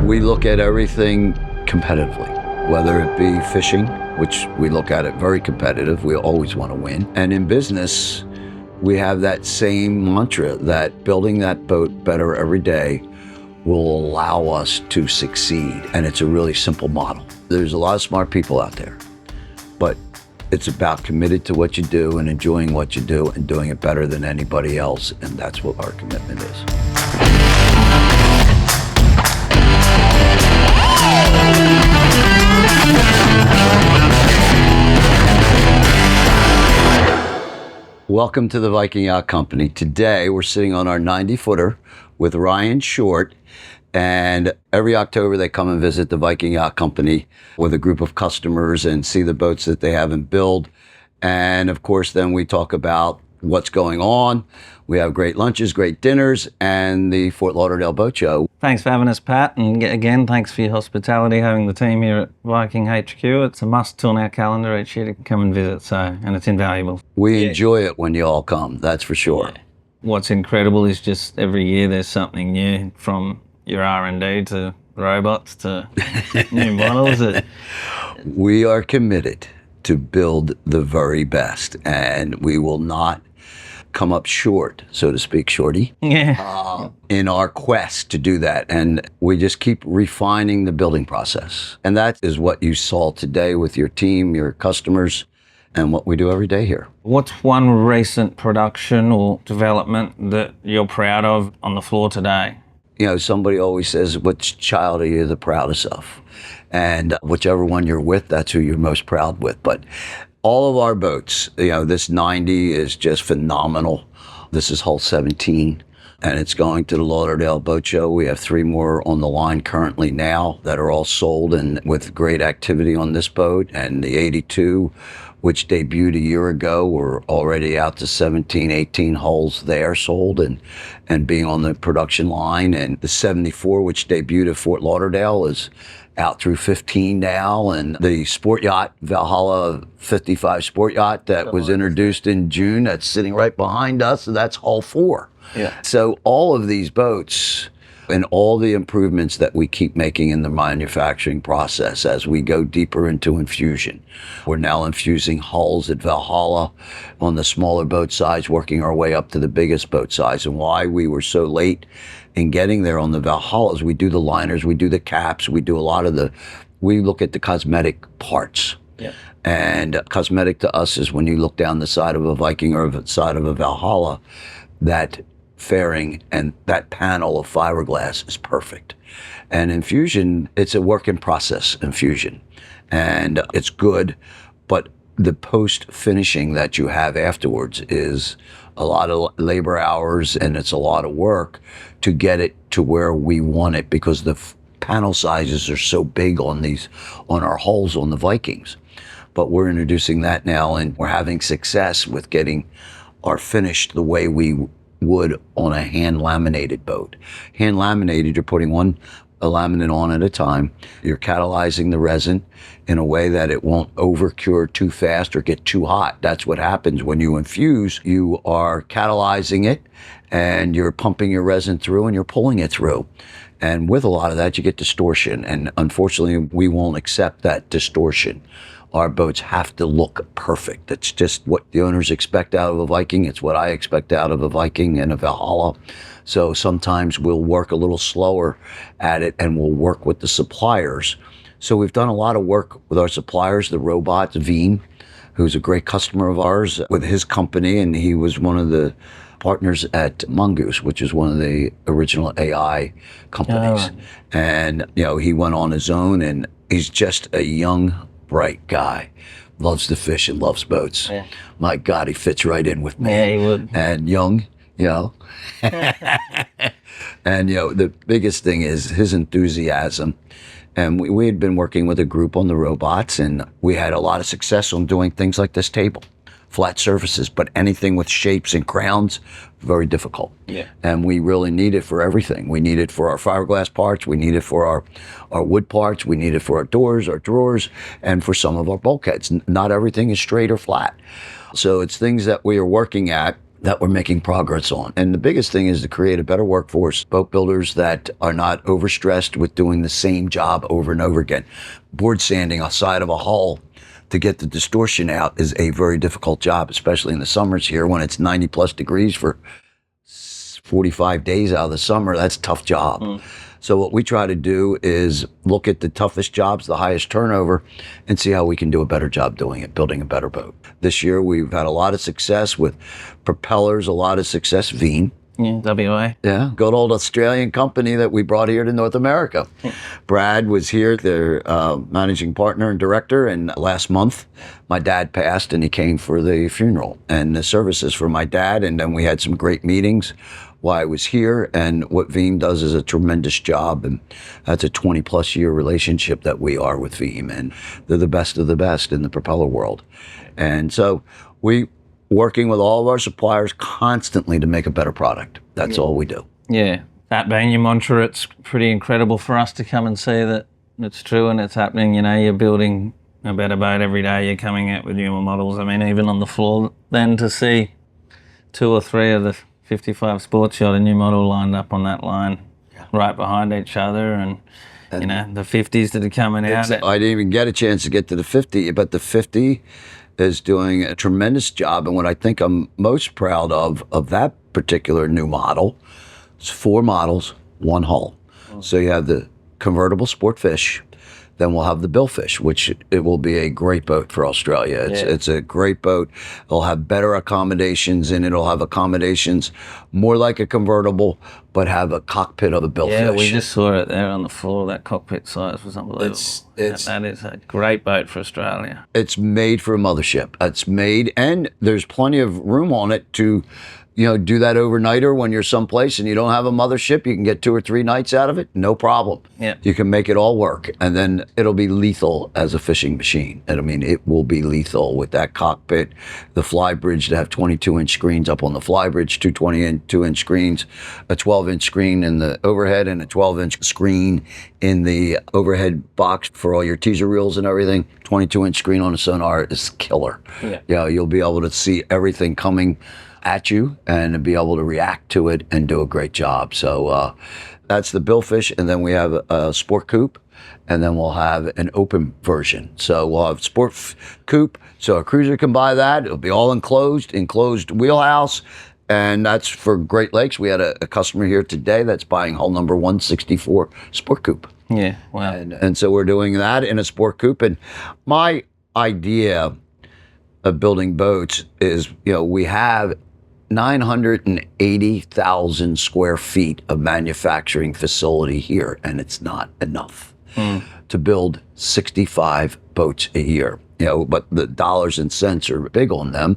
We look at everything competitively, whether it be fishing, which we look at it very competitive. We always want to win. And in business, we have that same mantra that building that boat better every day will allow us to succeed. And it's a really simple model. There's a lot of smart people out there, but it's about committed to what you do and enjoying what you do and doing it better than anybody else. And that's what our commitment is. Welcome to the Viking Yacht Company. Today we're sitting on our 90-footer with Ryan Short, and every October they come and visit the Viking Yacht Company with a group of customers and see the boats that they have and build. And of course then we talk about what's going on. We have great lunches, great dinners, and the Fort Lauderdale Boat Show. Thanks for having us, Pat, and again, thanks for your hospitality, having the team here at Viking HQ. It's a must on our calendar each year to come and visit, and it's invaluable. We enjoy it when you all come, that's for sure. Yeah. What's incredible is just every year there's something new, from your R&D to robots to new models. We are committed to build the very best, and we will not come up short, so to speak, Shorty, in our quest to do that. And we just keep refining the building process. And that is what you saw today with your team, your customers, and what we do every day here. What's one recent production or development that you're proud of on the floor today? You know, somebody always says, which child are you the proudest of? And whichever one you're with, that's who you're most proud with. But all of our boats, you know, this 90 is just phenomenal. This is hull 17, and it's going to the Lauderdale Boat Show. We have 3 more on the line currently now that are all sold and with great activity on this boat. And the 82, which debuted a year ago, we're already out to 17, 18 hulls there sold and being on the production line. And the 74, which debuted at Fort Lauderdale, is out through 15 now. And the sport yacht, Valhalla 55 sport yacht that was introduced in June, that's sitting right behind us, and that's hull 4. Yeah. So all of these boats and all the improvements that we keep making in the manufacturing process as we go deeper into infusion. We're now infusing hulls at Valhalla on the smaller boat size, working our way up to the biggest boat size. And why we were so late in getting there on the Valhallas, we do the liners, we do the caps, we do a lot of we look at the cosmetic parts. Yeah. And cosmetic to us is when you look down the side of a Viking or the side of a Valhalla, that fairing and that panel of fiberglass is perfect. And infusion, it's a work in process infusion, and it's good, but the post finishing that you have afterwards is a lot of labor hours, and it's a lot of work to get it to where we want it, because the panel sizes are so big on our hulls on the Vikings. But we're introducing that now, and we're having success with getting our finish the way we would on a hand laminated boat. Hand laminated, you're putting a laminate on at a time. You're catalyzing the resin in a way that it won't over cure too fast or get too hot. That's what happens when you infuse. You are catalyzing it and you're pumping your resin through and you're pulling it through. And with a lot of that, you get distortion. And unfortunately, we won't accept that distortion. Our boats have to look perfect. It's just what the owners expect out of a Viking. It's what I expect out of a Viking and a Valhalla. So sometimes we'll work a little slower at it, and we'll work with the suppliers. So we've done a lot of work with our suppliers, the robots, Veeam, who's a great customer of ours with his company, and he was one of the partners at Mongoose, which is one of the original AI companies. Oh. And, you know, he went on his own, and he's just a young, bright guy, loves to fish and loves boats. Yeah. My God, he fits right in with me. Yeah, he would. And young, you know. And, you know, the biggest thing is his enthusiasm. And we had been working with a group on the robots, and we had a lot of success on doing things like this table, flat surfaces, but anything with shapes and crowns, very difficult. Yeah. And we really need it for everything. We need it for our fiberglass parts, we need it for our wood parts, we need it for our doors, our drawers, and for some of our bulkheads. Not everything is straight or flat. So it's things that we are working at that we're making progress on. And the biggest thing is to create a better workforce, boat builders that are not overstressed with doing the same job over and over again. Board sanding a side of a hull to get the distortion out is a very difficult job, especially in the summers here when it's 90 plus degrees for 45 days out of the summer. That's a tough job. So what we try to do is look at the toughest jobs, the highest turnover, and see how we can do a better job doing it, building a better boat. This year we've had a lot of success with propellers, a lot of success, Veeam. Yeah, WA. Yeah, good old Australian company that we brought here to North America. Brad was here, their managing partner and director, and last month my dad passed and he came for the funeral and the services for my dad, and then we had some great meetings while I was here, and what Veeam does is a tremendous job, and that's a 20 plus year relationship that we are with Veeam, and they're the best of the best in the propeller world. And so we working with all of our suppliers constantly to make a better product. That's all we do. Yeah, that being your mantra, it's pretty incredible for us to come and see that it's true and it's happening. You know, you're building a better boat every day. You're coming out with newer models. I mean, even on the floor, then to see 2 or 3 of the 55 Sports Yacht, a new model lined up on that line, right behind each other, and you know, the 50s that are coming out. I didn't even get a chance to get to the 50, but the 50 is doing a tremendous job. And what I think I'm most proud of that particular new model, it's 4 models, 1 hull. So you have the convertible Sportfish, then we'll have the Billfish, which it will be a great boat for Australia. It's a great boat. It'll have better accommodations in it. It'll have accommodations more like a convertible, but have a cockpit of a Billfish. Yeah, we just saw it there on the floor. That cockpit size was unbelievable. That is a great boat for Australia. It's made for a mothership. It's made, and there's plenty of room on it to, you know, do that overnighter when you're someplace and you don't have a mothership. You can get 2 or 3 nights out of it, no problem. Yeah. You can make it all work, and then it'll be lethal as a fishing machine. And I mean, it will be lethal with that cockpit, the fly bridge to have 22-inch screens up on the fly bridge, 2 22-inch screens, a 12-inch screen in the overhead, and a 12-inch screen in the overhead box for all your teaser reels and everything. 22-inch screen on a sonar is killer. Yeah. You know, you'll be able to see everything coming at you and be able to react to it and do a great job. So that's the Billfish, and then we have a Sport Coupe, and then we'll have an open version. So we'll have Sport Coupe, so a cruiser can buy that. It'll be all enclosed wheelhouse, and that's for Great Lakes. We had a customer here today that's buying hull number 164 Sport Coupe. Yeah, wow. And so we're doing that in a Sport Coupe, and my idea of building boats is, you know, we have 980,000 square feet of manufacturing facility here, and it's not enough to build 65 boats a year. You know, but the dollars and cents are big on them.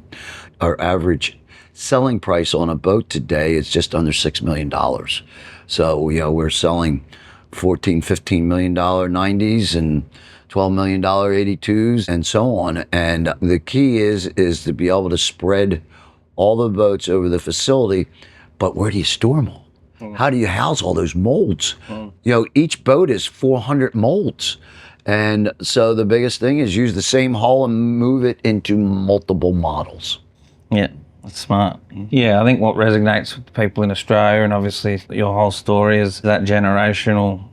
Our average selling price on a boat today is just under $6 million. So, you know, we're selling $14, $15 million 90s and $12 million 82s and so on. And the key is to be able to spread all the boats over the facility, but where do you store them all? How do you house all those molds? You know, each boat is 400 molds. And so the biggest thing is use the same hull and move it into multiple models. Yeah, that's smart. Yeah, I think what resonates with people in Australia, and obviously your whole story, is that generational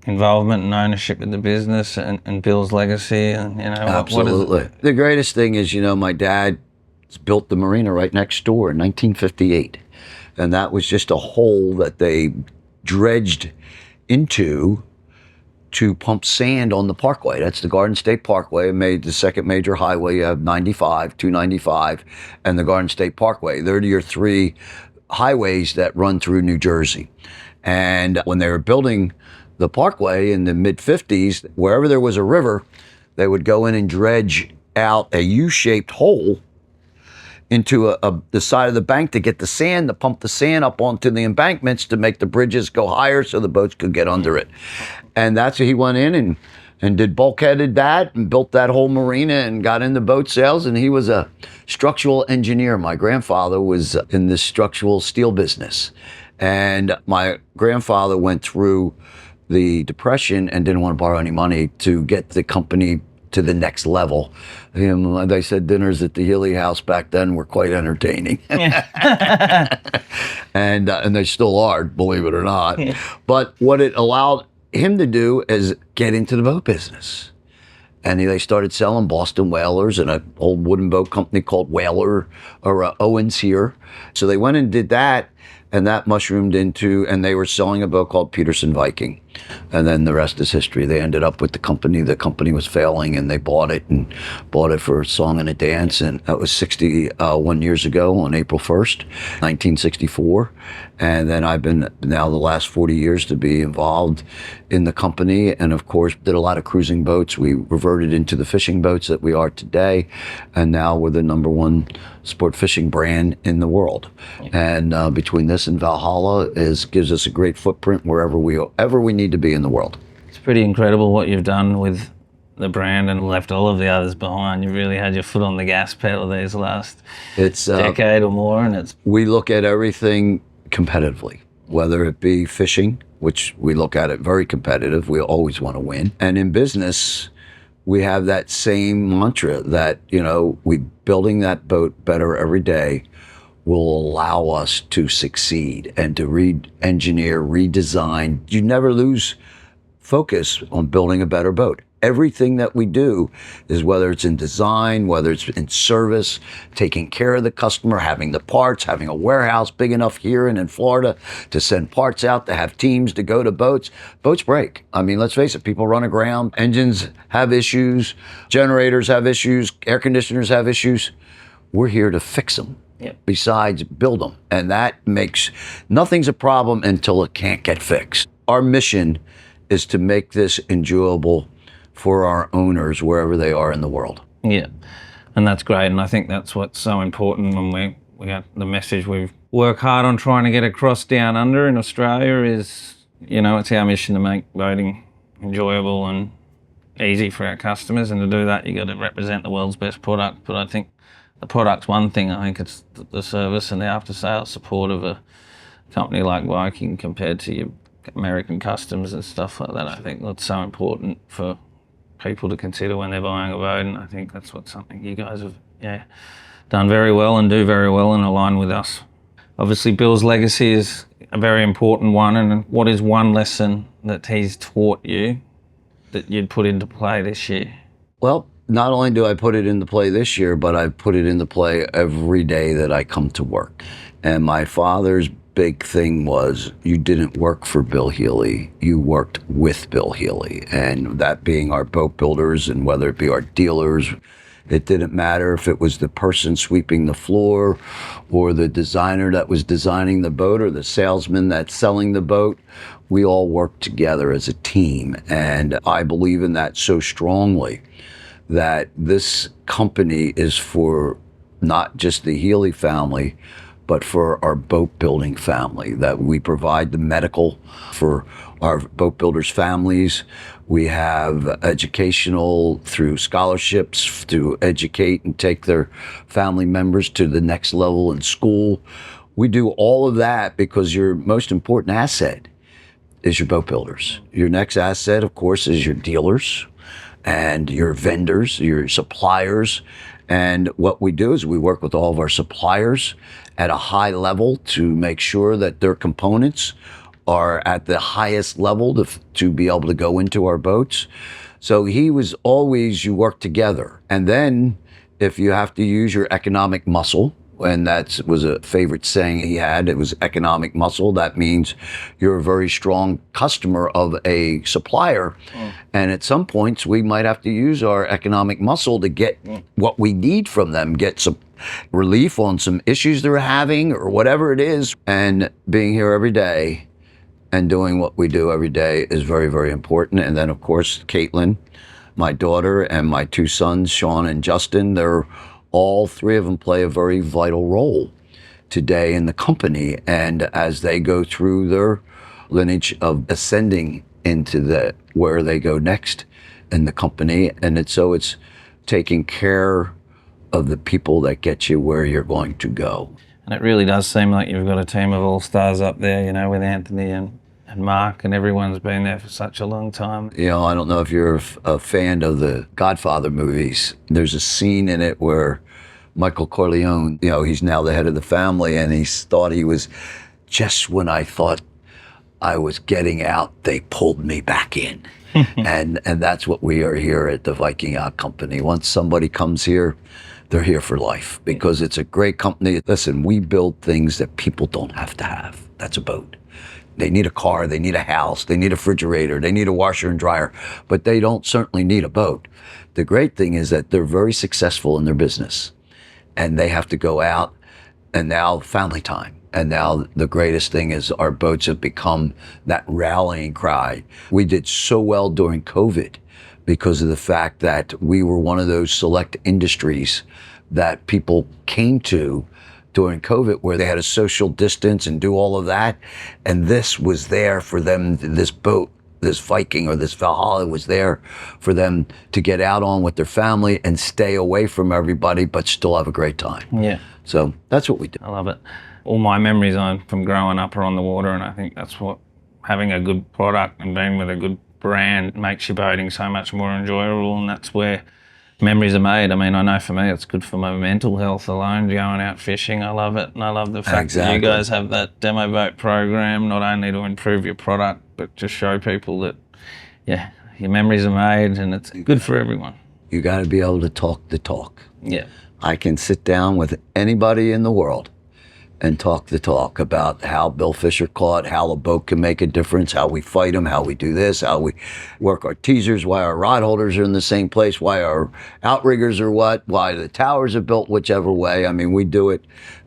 involvement and ownership in the business and Bill's legacy. And, you know, absolutely. The greatest thing is, you know, my dad built the marina right next door in 1958. And that was just a hole that they dredged into to pump sand on the parkway. That's the Garden State Parkway. It made the second major highway. You have 95, 295, and the Garden State Parkway. They're your 3 highways that run through New Jersey. And when they were building the parkway in the mid-50s, wherever there was a river, they would go in and dredge out a U-shaped hole into the side of the bank to get the sand, to pump the sand up onto the embankments to make the bridges go higher so the boats could get under it. And that's he went in and did bulkheaded that and built that whole marina and got into boat sales. And he was a structural engineer. My grandfather was in the structural steel business. And my grandfather went through the Depression and didn't want to borrow any money to get the company to the next level. They said dinners at the Healey house back then were quite entertaining. And they still are, believe it or not. But what it allowed him to do is get into the boat business. And they started selling Boston whalers and an old wooden boat company called Whaler, or Owens here. So they went and did that, and that mushroomed into, and they were selling a boat called Peterson Viking. And then the rest is history. They ended up with the company. The company was failing, and they bought it for a song and a dance. And that was 61 years ago on April 1st, 1964. And then I've been now the last 40 years to be involved in the company. And of course, did a lot of cruising boats. We reverted into the fishing boats that we are today. And now we're the #1 sport fishing brand in the world. And between this and Valhalla gives us a great footprint wherever we need to be in the world. It's pretty incredible what you've done with the brand and left all of the others behind. You really had your foot on the gas pedal these last decade or more, and we look at everything competitively, whether it be fishing, which we look at it very competitive. We always want to win. And in business, we have that same mantra that, we building that boat better every day will allow us to succeed and to re-engineer, redesign. You never lose focus on building a better boat. Everything that we do is, whether it's in design, whether it's in service, taking care of the customer, having the parts, having a warehouse big enough here and in Florida to send parts out, to have teams to go to boats. Boats break. I mean, let's face it, people run aground, engines have issues, generators have issues, air conditioners have issues. We're here to fix them. Yep. Besides build them. And that makes, nothing's a problem until it can't get fixed. Our mission is to make this enjoyable for our owners wherever they are in the world. Yeah, and that's great. And I think that's what's so important when we got the message we work hard on trying to get across down under in Australia is, it's our mission to make boating enjoyable and easy for our customers. And to do that, you got to represent the world's best product. But I think the product's one thing. I think it's the service and the after-sales support of a company like Viking compared to your American customs and stuff like that. I think that's so important for people to consider when they're buying a boat, and I think that's something you guys have done very well and do very well and align with us. Obviously, Bill's legacy is a very important one, and what is one lesson that he's taught you that you'd put into play this year? Well, not only do I put it into play this year, but I put it into play every day that I come to work. And my father's big thing was, you didn't work for Bill Healey, you worked with Bill Healey. And that being our boat builders, and whether it be our dealers, it didn't matter if it was the person sweeping the floor or the designer that was designing the boat or the salesman that's selling the boat. We all worked together as a team. And I believe in that so strongly, that this company is for not just the Healey family, but for our boat building family, that we provide the medical for our boat builders' families. We have educational through scholarships to educate and take their family members to the next level in school. We do all of that because your most important asset is your boat builders. Your next asset, of course, is your dealers and your vendors, your suppliers. And what we do is we work with all of our suppliers at a high level to make sure that their components are at the highest level to be able to go into our boats. So he was always, you work together. And then if you have to use your economic muscle, and that was a favorite saying he had, it was economic muscle. That means you're a very strong customer of a supplier. And at some points, we might have to use our economic muscle to get what we need from them, get some relief on some issues they're having or whatever it is. And being here every day and doing what we do every day is very, very important. And then, of course, Caitlin, my daughter, and my two sons, Sean and Justin, all three of them play a very vital role today in the company. And as they go through their lineage of ascending into where they go next in the company, and it's taking care of the people that get you where you're going to go. And it really does seem like you've got a team of all-stars up there, with Anthony and and Mark and everyone's been there for such a long time. You know, I don't know if you're a fan of the Godfather movies. There's a scene in it where Michael Corleone, you know, he's now the head of the family, and he thought he was, just when I thought I was getting out, they pulled me back in. and that's what we are here at the Viking Yacht Company. Once somebody comes here, they're here for life, because it's a great company. Listen, we build things that people don't have to have. That's a boat. They need a car, they need a house, they need a refrigerator, they need a washer and dryer, but they don't certainly need a boat. The great thing is that they're very successful in their business, and they have to go out, and now family time. And now the greatest thing is our boats have become that rallying cry. We did so well during COVID because of the fact that we were one of those select industries that people came to during COVID, where they had a social distance and do all of that. And this was there for them, this boat, this Viking or this Valhalla was there for them to get out on with their family and stay away from everybody, but still have a great time. Yeah. So that's what we do. I love it. All my memories from growing up are on the water, and I think that's what having a good product and being with a good brand makes your boating so much more enjoyable, and that's where memories are made. I mean, I know for me it's good for my mental health alone, going out fishing. I love it, and I love the fact that you guys have that demo boat program, not only to improve your product, but to show people that, yeah, your memories are made, and it's good for everyone. You got to be able to talk the talk. Yeah. I can sit down with anybody in the world and talk the talk about how Billfish are caught, how a boat can make a difference, how we fight them, how we do this, how we work our teasers, why our rod holders are in the same place, why our outriggers are why the towers are built whichever way. I mean, we do it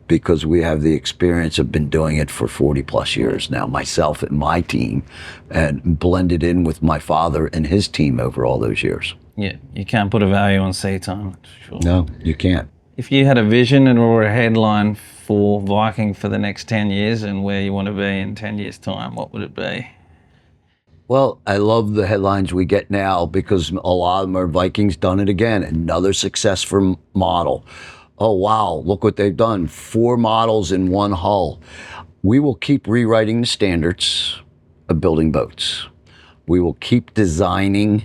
because we have the experience of been doing it for 40 plus years now, myself and my team, and blended in with my father and his team over all those years. Yeah, you can't put a value on sea time, that's for sure. No, you can't. If you had a vision or a headline for Viking for the next 10 years and where you want to be in 10 years' time, what would it be? Well, I love the headlines we get now because a lot of them are Vikings done it again. Another successful model. Oh, wow, look what they've done. 4 models in one hull. We will keep rewriting the standards of building boats. We will keep designing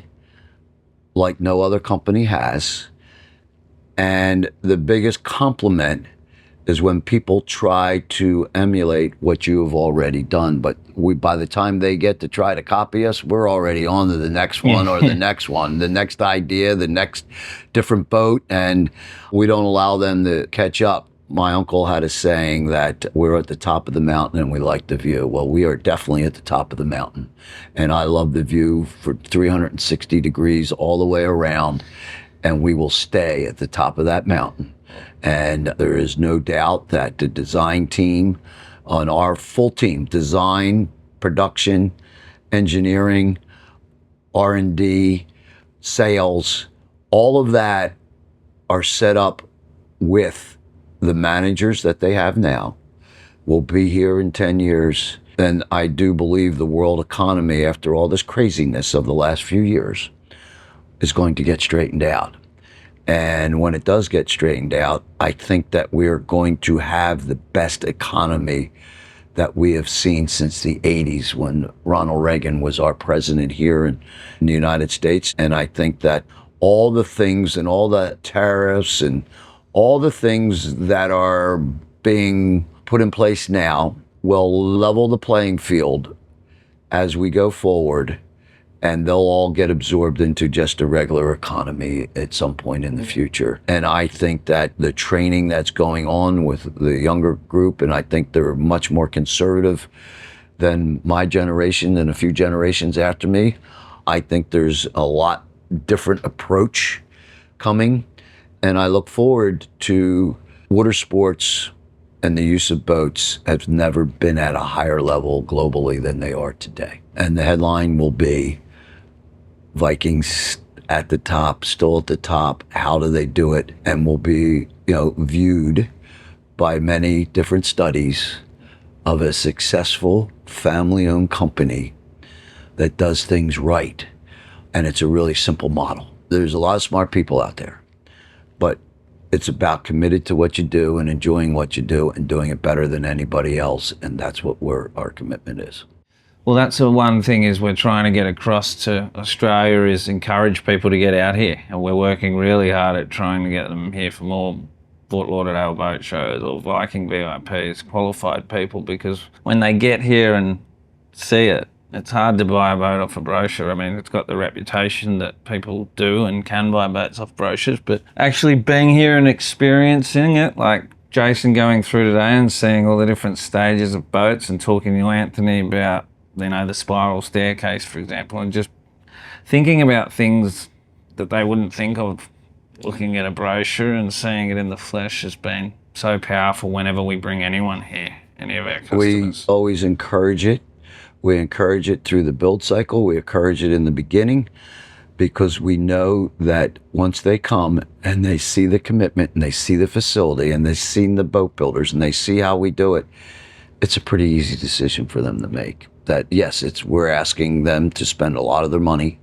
like no other company has. And the biggest compliment is when people try to emulate what you have already done. But by the time they get to try to copy us, we're already on to the next one or the next one, the next idea, the next different boat, and we don't allow them to catch up. My uncle had a saying that we're at the top of the mountain and we like the view. Well, we are definitely at the top of the mountain. And I love the view for 360 degrees all the way around. And we will stay at the top of that mountain. And there is no doubt that the design team, on our full team, design, production, engineering, R&D, sales, all of that are set up with the managers that they have now. Will be here in 10 years. And I do believe the world economy, after all this craziness of the last few years, is going to get straightened out. And when it does get straightened out, I think that we're going to have the best economy that we have seen since the 80s when Ronald Reagan was our president here in the United States. And I think that all the things and all the tariffs and all the things that are being put in place now will level the playing field as we go forward, and they'll all get absorbed into just a regular economy at some point in the future. And I think that the training that's going on with the younger group, and I think they're much more conservative than my generation and a few generations after me. I think there's a lot different approach coming, and I look forward to water sports, and the use of boats have never been at a higher level globally than they are today. And the headline will be Vikings at the top, still at the top. How do they do it? And will be, viewed by many different studies of a successful family-owned company that does things right. And it's a really simple model. There's a lot of smart people out there, but it's about committed to what you do and enjoying what you do and doing it better than anybody else. And that's what our commitment is. Well, that's the one thing is we're trying to get across to Australia is encourage people to get out here. And we're working really hard at trying to get them here for more Fort Lauderdale boat shows or Viking VIPs, qualified people, because when they get here and see it, it's hard to buy a boat off a brochure. I mean, it's got the reputation that people do and can buy boats off brochures, but actually being here and experiencing it, like Jason going through today and seeing all the different stages of boats and talking to Anthony about, the spiral staircase, for example, and just thinking about things that they wouldn't think of looking at a brochure and seeing it in the flesh has been so powerful whenever we bring anyone here, any of our customers. We always encourage it. We encourage it through the build cycle. We encourage it in the beginning because we know that once they come and they see the commitment and they see the facility and they've seen the boat builders and they see how we do it, it's a pretty easy decision for them to make. That yes, we're asking them to spend a lot of their money,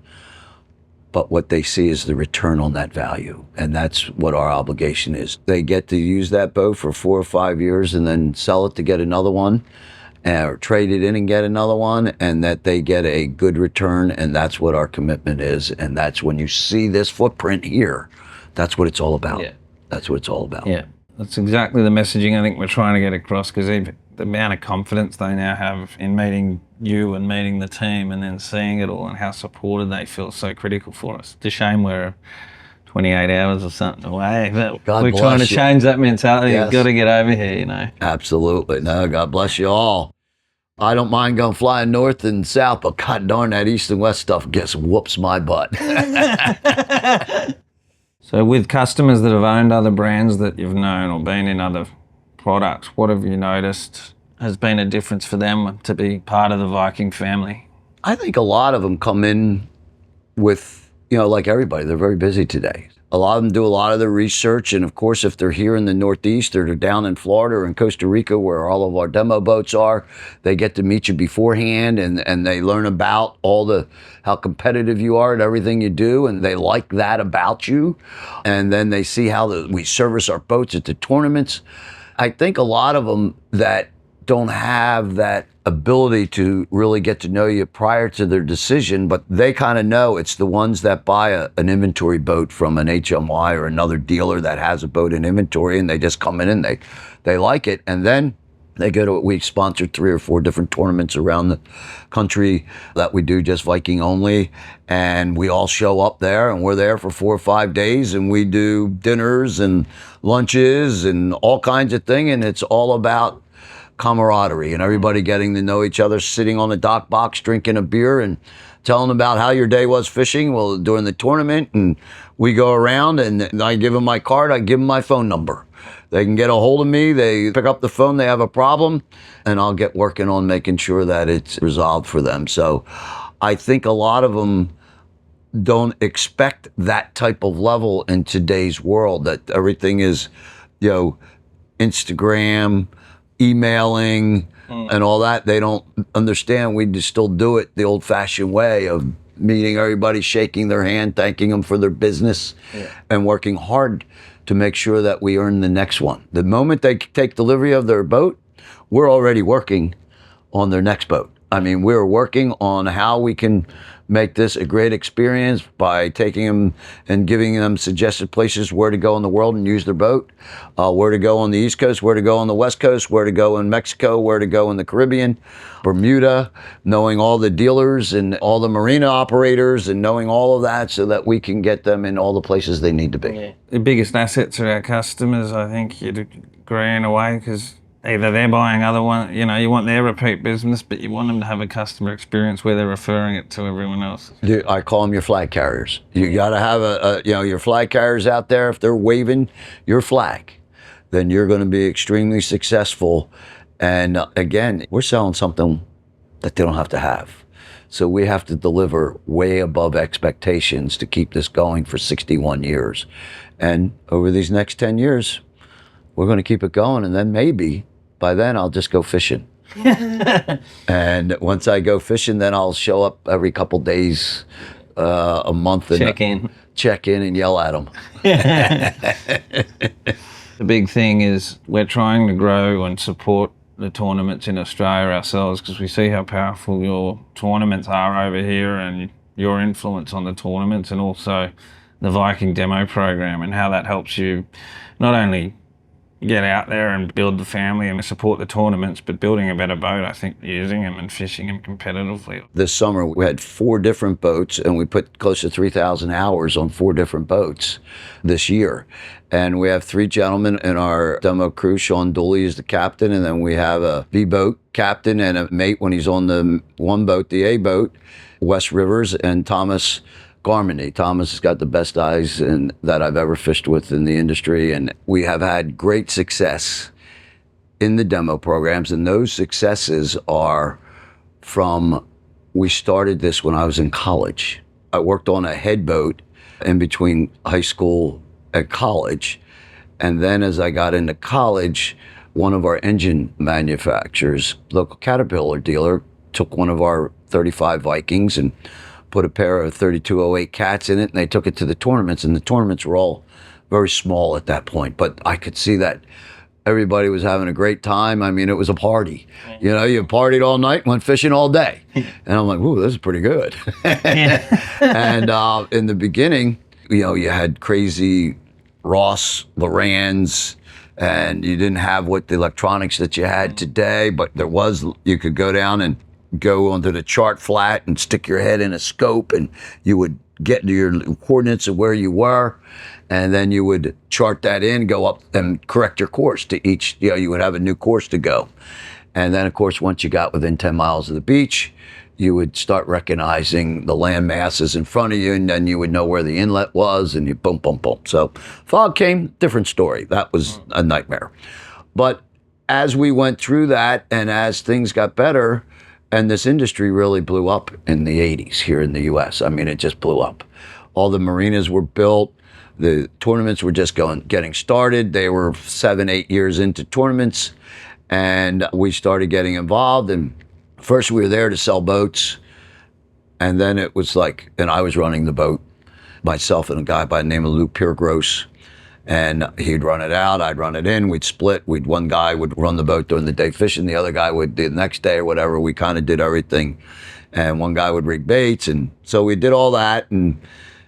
but what they see is the return on that value. And that's what our obligation is. They get to use that boat for 4 or 5 years and then sell it to get another one, or trade it in and get another one, and that they get a good return. And that's what our commitment is. And that's when you see this footprint here, that's what it's all about. Yeah. That's what it's all about. Yeah, that's exactly the messaging I think we're trying to get across, because the amount of confidence they now have in meeting you and meeting the team and then seeing it all and how supported they feel is so critical for us. It's a shame we're 28 hours or something away, but we're trying to change that mentality. Yes. You've got to get over here, Absolutely. No, God bless you all. I don't mind going flying north and south, but god darn, that east and west stuff gets whoops my butt. So with customers that have owned other brands that you've known or been in other products, what have you noticed has been a difference for them to be part of the Viking family? I think a lot of them come in with, like everybody, they're very busy today. A lot of them do a lot of their research, and of course, if they're here in the Northeast or they're down in Florida or in Costa Rica where all of our demo boats are, they get to meet you beforehand and they learn about how competitive you are at everything you do, and they like that about you. And then they see how we service our boats at the tournaments. I think a lot of them that don't have that ability to really get to know you prior to their decision, but they kind of know. It's the ones that buy an inventory boat from an HMY or another dealer that has a boat in inventory, and they just come in and they like it, and then they go to, we sponsored 3 or 4 different tournaments around the country that we do just Viking only, and we all show up there and we're there for 4 or 5 days, and we do dinners and lunches and all kinds of things, and it's all about camaraderie and everybody getting to know each other, sitting on the dock box, drinking a beer and telling about how your day was fishing during the tournament. And we go around and I give them my card, I give them my phone number. They can get a hold of me, they pick up the phone, they have a problem, and I'll get working on making sure that it's resolved for them. So I think a lot of them don't expect that type of level in today's world, that everything is, Instagram, emailing, and all that. They don't understand. We just still do it the old-fashioned way of meeting everybody, shaking their hand, thanking them for their business, and working hard to make sure that we earn the next one. The moment they take delivery of their boat, we're already working on their next boat. I mean, we're working on how we can make this a great experience by taking them and giving them suggested places where to go in the world and use their boat, where to go on the East Coast, where to go on the West Coast, where to go in Mexico, where to go in the Caribbean, Bermuda, knowing all the dealers and all the marina operators and knowing all of that so that we can get them in all the places they need to be. Yeah. The biggest assets are our customers, I think you'd agree in a way, because either they're buying other one, you want their repeat business, but you want them to have a customer experience where they're referring it to everyone else. I call them your flag carriers. You got to have your flag carriers out there. If they're waving your flag, then you're going to be extremely successful. And again, we're selling something that they don't have to have. So we have to deliver way above expectations to keep this going for 61 years. And over these next 10 years, we're going to keep it going. And then maybe by then I'll just go fishing. And once I go fishing, then I'll show up every couple days, a month, and check in and yell at them. The big thing is we're trying to grow and support the tournaments in Australia ourselves, because we see how powerful your tournaments are over here and your influence on the tournaments, and also the Viking demo program and how that helps you not only get out there and build the family and support the tournaments, but building a better boat, I think, using them and fishing them competitively. This summer we had 4 different boats, and we put close to 3,000 hours on 4 different boats this year. And we have 3 gentlemen in our demo crew. Sean Dooley is the captain, and then we have a B boat captain and a mate when he's on the one boat, the A boat, Wes Rivers, and Thomas Garmany. Thomas has got the best eyes that I've ever fished with in the industry, and we have had great success in the demo programs, and those successes are from, we started this when I was in college. I worked on a head boat in between high school and college, and then as I got into college, one of our engine manufacturers, local Caterpillar dealer, took one of our 35 Vikings and put a pair of 3208 cats in it, and they took it to the tournaments, and the tournaments were all very small at that point, but I could see that everybody was having a great time. I mean, it was a party. You know, you partied all night, went fishing all day. And I'm like, ooh, this is pretty good. And in the beginning, you know, you had crazy Ross Lorans, and you didn't have what the electronics that you had today, but there was, you could go down and go onto the chart flat and stick your head in a scope, and you would get to your coordinates of where you were, and then you would chart that in, go up and correct your course to each, you know, you would have a new course to go. And then of course, once you got within 10 miles of the beach, you would start recognizing the land masses in front of you, and then you would know where the inlet was, and you boom, boom, boom. So fog came, different story. That was a nightmare. But as we went through that, and as things got better, and this industry really blew up in the 80s here in the US. I mean, it just blew up. All the marinas were built. The tournaments were just getting started. They were 7, 8 years into tournaments, and we started getting involved. And first we were there to sell boats, and then it was like, and I was running the boat, myself and a guy by the name of Lou Piergross. And he'd run it out, I'd run it in, we'd split. One guy would run the boat during the day fishing, the other guy would do the next day or whatever. We kind of did everything. And one guy would rig baits. And so we did all that. And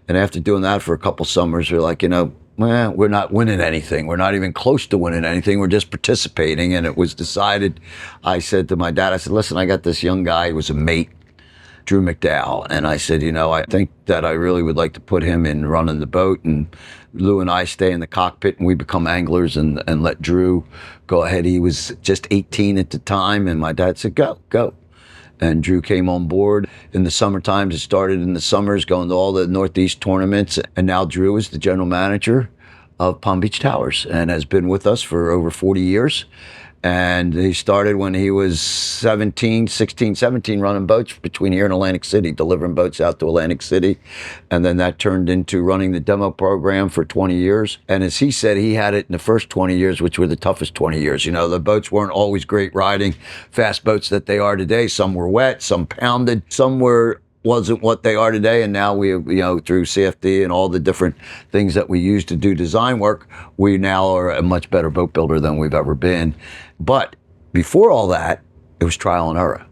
after doing that for a couple summers, we're like, you know, well, we're not winning anything. We're not even close to winning anything. We're just participating. And it was decided, I said to my dad, I said, listen, I got this young guy who was a mate, Drew McDowell. And I said, you know, I think that I really would like to put him in running the boat, and Lou and I stay in the cockpit, and we become anglers and let Drew go ahead. He was just 18 at the time, and my dad said, go. And Drew came on board in the summertime. It started in the summers, going to all the Northeast tournaments. And now Drew is the general manager of Palm Beach Towers and has been with us for over 40 years. And he started when he was 16, 17, running boats between here and Atlantic City, delivering boats out to Atlantic City. And then that turned into running the demo program for 20 years. And as he said, he had it in the first 20 years, which were the toughest 20 years. You know, the boats weren't always great riding, fast boats that they are today. Some were wet, some pounded, some wasn't what they are today. And now we, you know, through CFD and all the different things that we use to do design work, we now are a much better boat builder than we've ever been. But before all that, it was trial and error.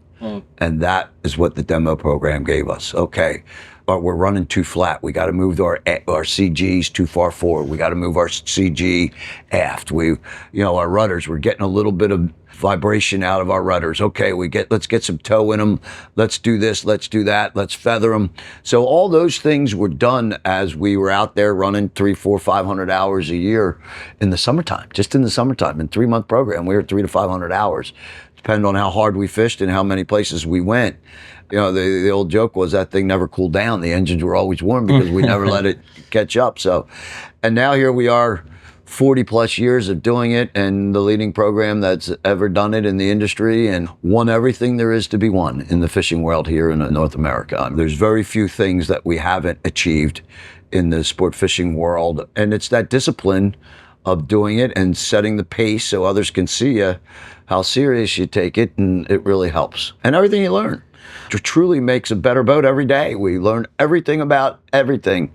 And that is what the demo program gave us. Okay, but we're running too flat. We got to move our CGs too far forward. We got to move our CG aft. You know, our rudders, we're getting a little bit of vibration out of our rudders. Okay, let's get some toe in them. Let's do this, let's do that, let's feather them. So all those things were done as we were out there running 300, 400, 500 hours a year in the summertime, just in the summertime. In 3-month program, we were 300 to 500 hours, depending on how hard we fished and how many places we went. You know, the old joke was that thing never cooled down. The engines were always warm because we never let it catch up. So, and now here we are, 40 plus years of doing it, and the leading program that's ever done it in the industry, and won everything there is to be won in the fishing world here in North America. There's very few things that we haven't achieved in the sport fishing world, and it's that discipline of doing it and setting the pace so others can see you, how serious you take it, and it really helps. And everything you learn truly makes a better boat every day. We learn everything about everything.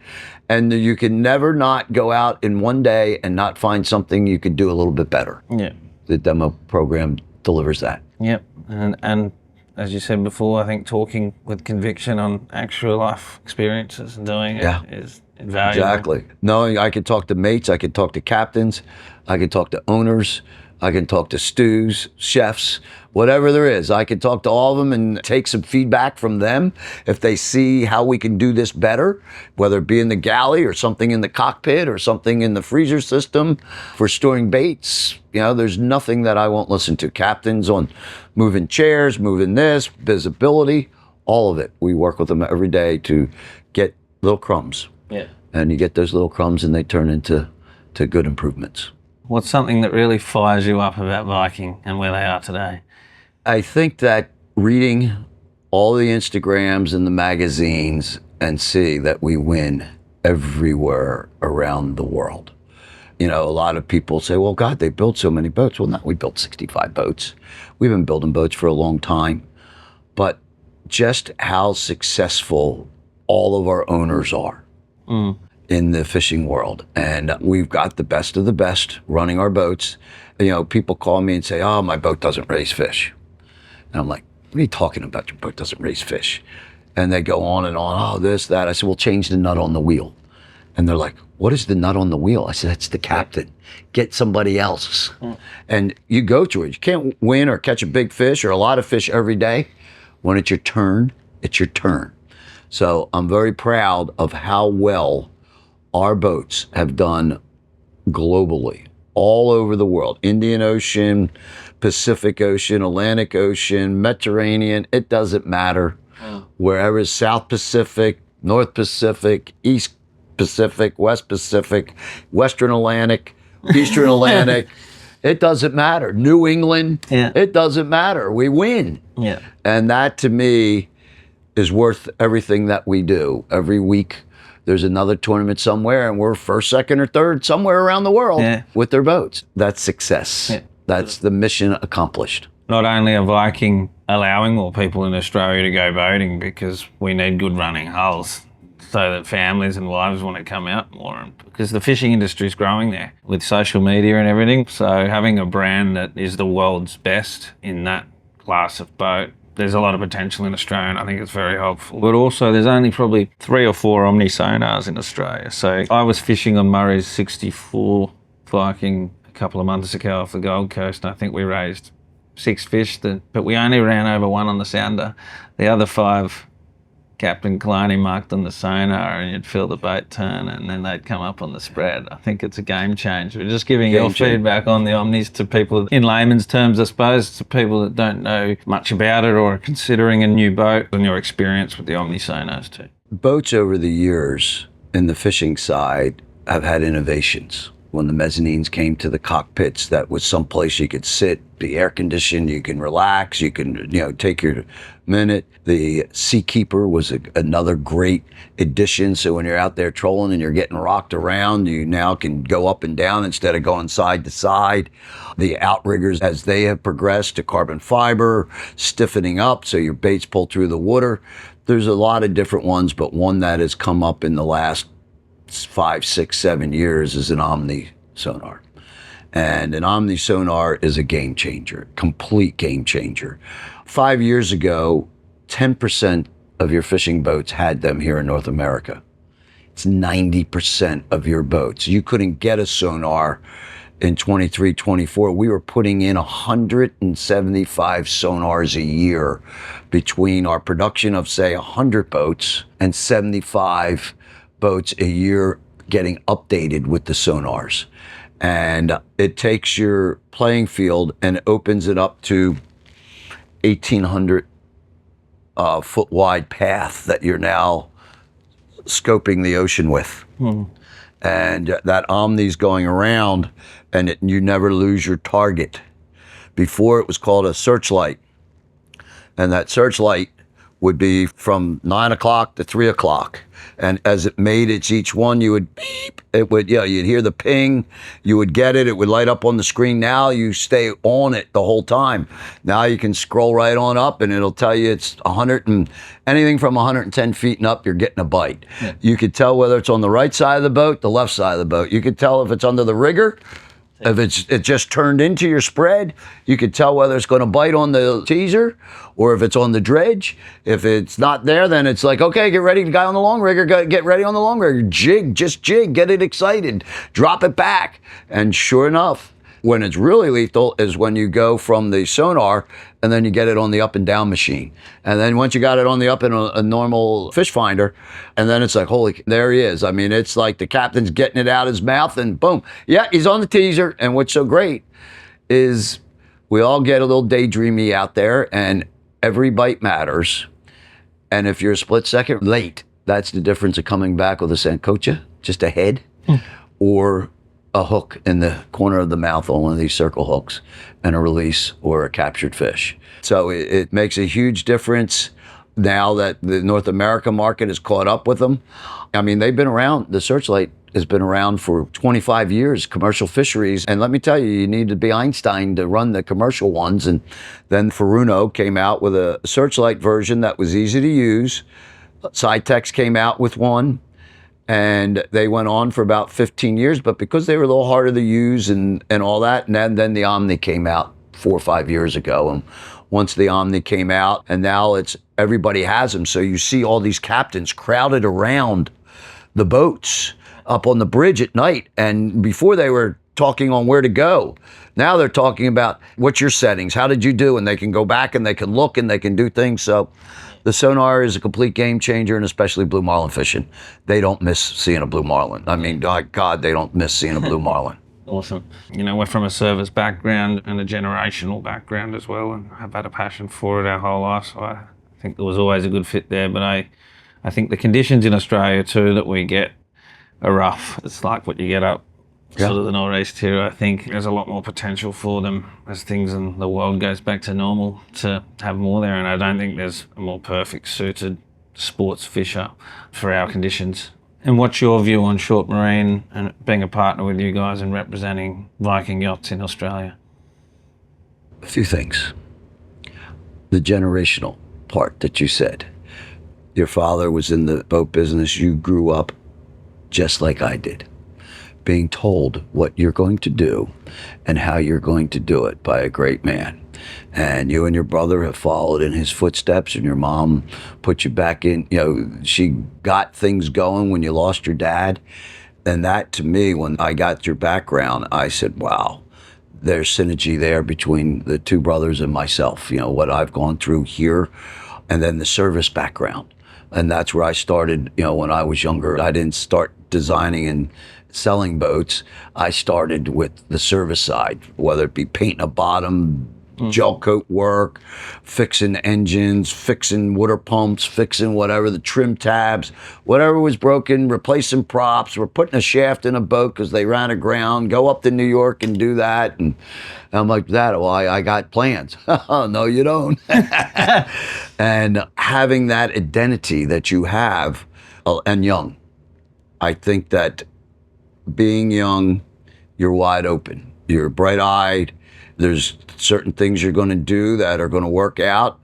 And you can never not go out in one day and not find something you could do a little bit better. Yeah. The demo program delivers that. Yep. And as you said before, I think talking with conviction on actual life experiences and doing it is invaluable. Exactly. Knowing I can talk to mates, I can talk to captains, I can talk to owners, I can talk to stews, chefs, whatever there is. I can talk to all of them and take some feedback from them if they see how we can do this better, whether it be in the galley or something in the cockpit or something in the freezer system for storing baits. You know, there's nothing that I won't listen to. Captains on moving chairs, moving this, visibility, all of it. We work with them every day to get little crumbs. Yeah. And you get those little crumbs and they turn into good improvements. What's something that really fires you up about Viking and where they are today? I think that reading all the Instagrams and the magazines and see that we win everywhere around the world. You know, a lot of people say, well, God, they built so many boats. Well, no, we built 65 boats. We've been building boats for a long time. But just how successful all of our owners are in the fishing world. And we've got the best of the best running our boats. You know, people call me and say, oh, my boat doesn't raise fish. And I'm like, what are you talking about? Your boat doesn't raise fish. And they go on and on, oh, this, that. I said, well, change the nut on the wheel. And they're like, what is the nut on the wheel? I said, that's the captain. Get somebody else. And you go through it. You can't win or catch a big fish or a lot of fish every day. When it's your turn, it's your turn. So I'm very proud of how well our boats have done globally, all over the world. Indian Ocean, Pacific Ocean, Atlantic Ocean, Mediterranean, it doesn't matter. Wherever it's South Pacific, North Pacific, East Pacific, West Pacific, Western Atlantic, Eastern Atlantic, it doesn't matter. New England, it doesn't matter. We win. Yeah. And that to me is worth everything that we do. Every week there's another tournament somewhere and we're first, second, or third somewhere around the world with their boats. That's success. Yeah. That's the mission accomplished. Not only are Viking allowing more people in Australia to go boating because we need good running hulls so that families and wives want to come out more, because the fishing industry is growing there with social media and everything. So having a brand that is the world's best in that class of boat, there's a lot of potential in Australia, and I think it's very helpful. But also, there's only probably 3 or 4 Omni sonars in Australia. So I was fishing on Murray's 64 Viking a couple of months ago off the Gold Coast, and I think we raised 6 fish, but we only ran over 1 on the sounder. The other 5, Captain Kalani marked on the sonar, and you'd feel the boat turn, and then they'd come up on the spread. I think it's a game changer. Just giving your feedback on the Omnis to people, in layman's terms, I suppose, to people that don't know much about it or are considering a new boat, and your experience with the Omni sonars too. Boats over the years in the fishing side have had innovations. When the mezzanines came to the cockpits, that was someplace you could sit, be air conditioned, you can relax, you can, take your minute. The Seakeeper was another great addition. So when you're out there trolling and you're getting rocked around, you now can go up and down instead of going side to side. The outriggers, as they have progressed to carbon fiber, stiffening up so your baits pull through the water. There's a lot of different ones, but one that has come up in the last 5, 6, 7 years is an Omni sonar. And an Omni sonar is a game changer, complete game changer. 5 years ago, 10% of your fishing boats had them here in North America. It's 90% of your boats. You couldn't get a sonar in 23, 24. We were putting in 175 sonars a year between our production of, say, 100 boats and 75 boats a year getting updated with the sonars. And it takes your playing field and opens it up to 1,800 foot wide path that you're now scoping the ocean with. And that Omni's going around, and you never lose your target. Before, it was called a searchlight, and that searchlight would be from 9 o'clock to 3 o'clock. And as it made each one, you would beep. It would, you'd hear the ping. You would get it. It would light up on the screen. Now you stay on it the whole time. Now you can scroll right on up, and it'll tell you it's anything from 110 feet and up, you're getting a bite. You could tell whether it's on the right side of the boat, the left side of the boat. You could tell if it's under the rigger If it just turned into your spread, you could tell whether it's going to bite on the teaser or if it's on the dredge. If it's not there, then it's like, okay, get ready, guy on the long rigger, get ready on the long rigger. Jig, just jig, get it excited, drop it back. And sure enough, when it's really lethal is when you go from the sonar and then you get it on the up and down machine. And then once you got it on the up in a normal fish finder, and then it's like, holy, there he is. I mean, it's like the captain's getting it out his mouth and boom. Yeah, he's on the teaser. And what's so great is we all get a little daydreamy out there and every bite matters. And if you're a split second late, that's the difference of coming back with a Sancocha, just a head, or a hook in the corner of the mouth on one of these circle hooks and a release or a captured fish. So it makes a huge difference now that the North America market has caught up with them. I mean, they've been around, the Searchlight has been around for 25 years, commercial fisheries. And let me tell you, you need to be Einstein to run the commercial ones. And then Furuno came out with a Searchlight version that was easy to use. Cytex came out with one. And they went on for about 15 years, but because they were a little harder to use and all that, and then the Omni came out 4 or 5 years ago. And once the Omni came out, and now it's everybody has them. So you see all these captains crowded around the boats up on the bridge at night. And before they were talking on where to go. Now they're talking about what's your settings, how did you do? And they can go back and they can look and they can do things. So the sonar is a complete game changer, and especially blue marlin fishing. They don't miss seeing a blue marlin. I mean, God, they don't miss seeing a blue marlin. Awesome. You know, we're from a service background and a generational background as well, and have had a passion for it our whole life. So I think there was always a good fit there. But I think the conditions in Australia too that we get are rough. It's like what you get up sort of the northeast here. I think there's a lot more potential for them as things in the world goes back to normal to have more there. And I don't think there's a more perfect suited sports fisher for our conditions. And what's your view on short marine and being a partner with you guys and representing Viking Yachts in Australia? A few things. The generational part that you said. Your father was in the boat business. You grew up just like I did, being told what you're going to do and how you're going to do it by a great man. And you and your brother have followed in his footsteps, and your mom put you back in, she got things going when you lost your dad. And that, to me, when I got your background, I said, wow, there's synergy there between the two brothers and myself, what I've gone through here, and then the service background. And that's where I started, when I was younger. I didn't start designing and selling boats. I started with the service side, whether it be painting a bottom, gel coat work, fixing engines, fixing water pumps, fixing whatever, the trim tabs, whatever was broken, replacing props. We're putting a shaft in a boat because they ran aground, go up to New York and do that. And I'm like, well, I got plans. No, you don't. And having that identity that you have, and young, I think that being young, you're wide open. You're bright-eyed. There's certain things you're going to do that are going to work out.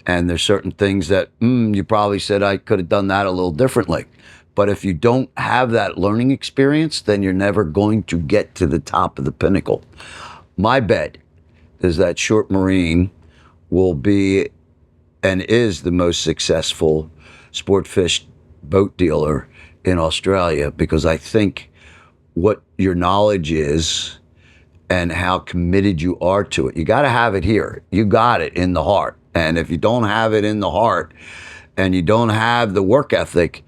And there's certain things that you probably said, I could have done that a little differently. But if you don't have that learning experience, then you're never going to get to the top of the pinnacle. My bet is that Short Marine will be and is the most successful sport fish boat dealer in Australia, because I think what your knowledge is and how committed you are to it. You got to have it here. You got it in the heart. And if you don't have it in the heart and you don't have the work ethic,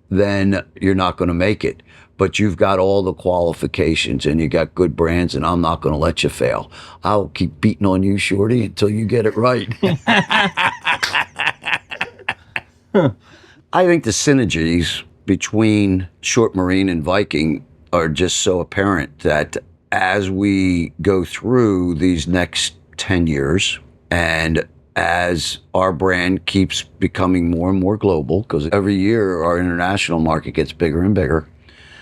then you're not going to make it. But you've got all the qualifications and you got good brands, and I'm not going to let you fail. I'll keep beating on you, Shorty, until you get it right. I think the synergies between Short Marine and Viking are just so apparent that as we go through these next 10 years and as our brand keeps becoming more and more global, because every year our international market gets bigger and bigger,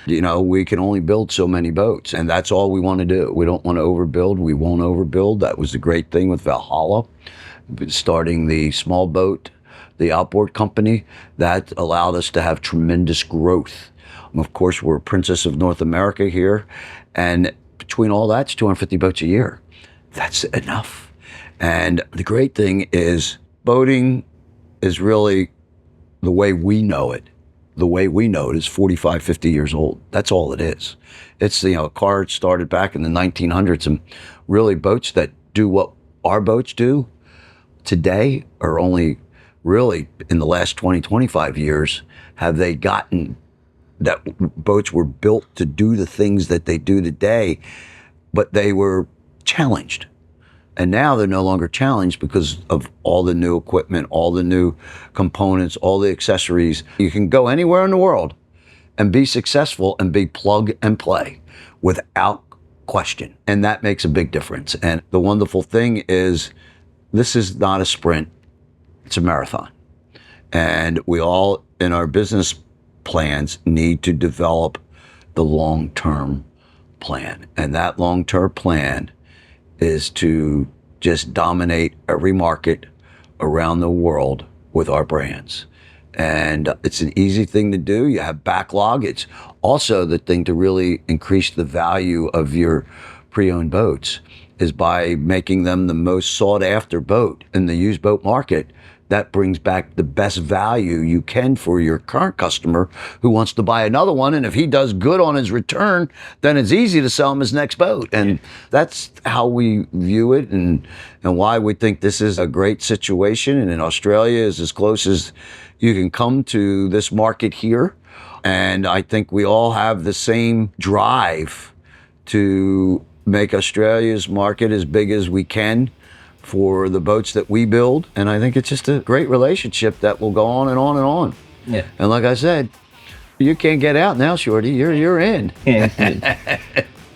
we can only build so many boats, and that's all we want to do. We don't want to overbuild. We won't overbuild. That was the great thing with Valhalla, starting the small boat, the outboard company. That allowed us to have tremendous growth. Of course, we're a princess of North America here, and between all that's 250 boats a year. That's enough. And the great thing is boating is really the way we know it. The way we know it is 45, 50 years old. That's all it is. It's, a car started back in the 1900s, and really boats that do what our boats do today are only really in the last 20, 25 years have they gotten that boats were built to do the things that they do today, but they were challenged. And now they're no longer challenged because of all the new equipment, all the new components, all the accessories. You can go anywhere in the world and be successful and be plug and play without question. And that makes a big difference. And the wonderful thing is this is not a sprint, it's a marathon. And we all in our business plans need to develop the long-term plan. And that long-term plan is to just dominate every market around the world with our brands. And it's an easy thing to do. You have backlog. It's also the thing to really increase the value of your pre-owned boats is by making them the most sought after boat in the used boat market. That brings back the best value you can for your current customer who wants to buy another one. And if he does good on his return, then it's easy to sell him his next boat. And that's how we view it and why we think this is a great situation. And in Australia is as close as you can come to this market here. And I think we all have the same drive to make Australia's market as big as we can for the boats that we build. And I think it's just a great relationship that will go on and on and on. Yeah. And like I said, you can't get out now, Shorty. You're in.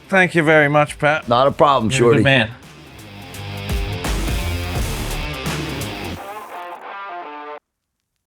Thank you very much, Pat. Not a problem, You're a Shorty. good man.